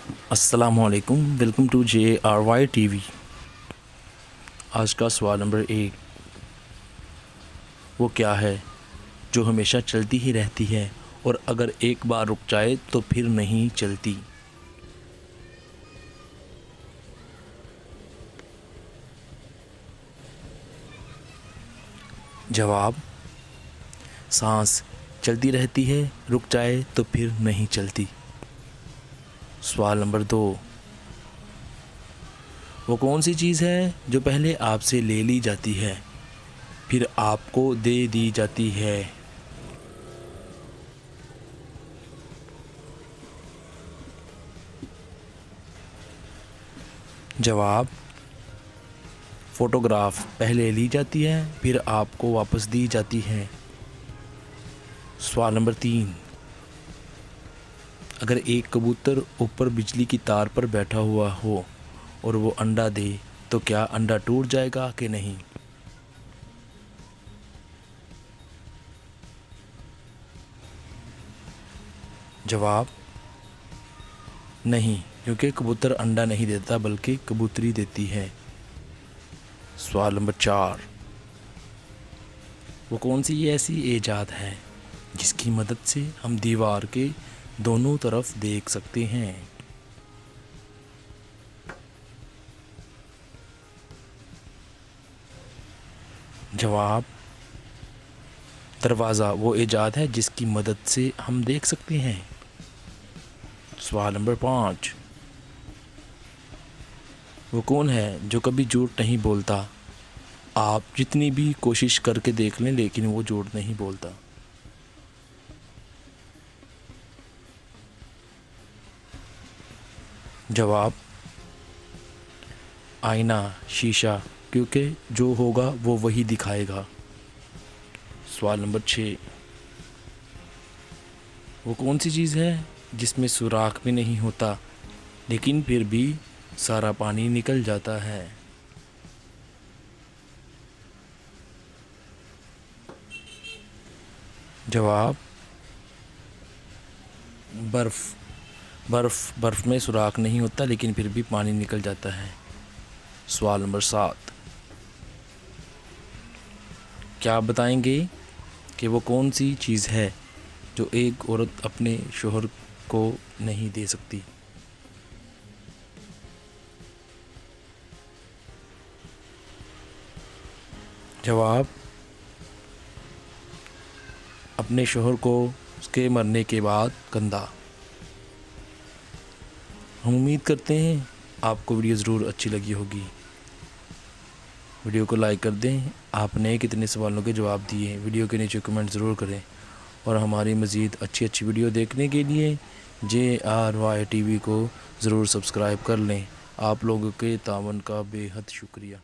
السلام علیکم، welcome to JRY TV۔ آج کا سوال نمبر 1، وہ کیا ہے جو ہمیشہ چلتی ہی رہتی ہے اور اگر ایک بار رک جائے تو پھر نہیں چلتی؟ جواب: سانس چلتی رہتی ہے، رک جائے تو پھر نہیں چلتی۔ سوال نمبر 2، وہ کون سی چیز ہے جو پہلے آپ سے لے لی جاتی ہے پھر آپ کو دے دی جاتی ہے؟ جواب: فوٹوگراف پہلے لی جاتی ہے پھر آپ کو واپس دی جاتی ہے۔ سوال نمبر 3، اگر ایک کبوتر اوپر بجلی کی تار پر بیٹھا ہوا ہو اور وہ انڈا دے تو کیا انڈا ٹوٹ جائے گا کہ نہیں؟ جواب: نہیں، کیونکہ کبوتر انڈا نہیں دیتا بلکہ کبوتری دیتی ہے۔ سوال نمبر 4، وہ کون سی ایسی ایجاد ہے جس کی مدد سے ہم دیوار کے دونوں طرف دیکھ سکتے ہیں؟ جواب: دروازہ وہ ایجاد ہے جس کی مدد سے ہم دیکھ سکتے ہیں۔ سوال نمبر 5، وہ کون ہے جو کبھی جھوٹ نہیں بولتا؟ آپ جتنی بھی کوشش کر کے دیکھ لیں لیکن وہ جھوٹ نہیں بولتا۔ جواب: آئینہ، شیشہ، کیونکہ جو ہوگا وہ وہی دکھائے گا۔ سوال نمبر 6، وہ کون سی چیز ہے جس میں سوراخ بھی نہیں ہوتا لیکن پھر بھی سارا پانی نکل جاتا ہے؟ جواب: برف میں سوراخ نہیں ہوتا لیکن پھر بھی پانی نکل جاتا ہے۔ سوال نمبر 7، کیا آپ بتائیں گے کہ وہ کون سی چیز ہے جو ایک عورت اپنے شوہر کو نہیں دے سکتی؟ جواب: اپنے شوہر کو اس کے مرنے کے بعد کندھا۔ ہم امید کرتے ہیں آپ کو ویڈیو ضرور اچھی لگی ہوگی۔ ویڈیو کو لائک کر دیں۔ آپ نے کتنے سوالوں کے جواب دیے ہیں ویڈیو کے نیچے کمنٹ ضرور کریں، اور ہماری مزید اچھی ویڈیو دیکھنے کے لیے JRY TV کو ضرور سبسکرائب کر لیں۔ آپ لوگوں کے تعاون کا بے حد شکریہ۔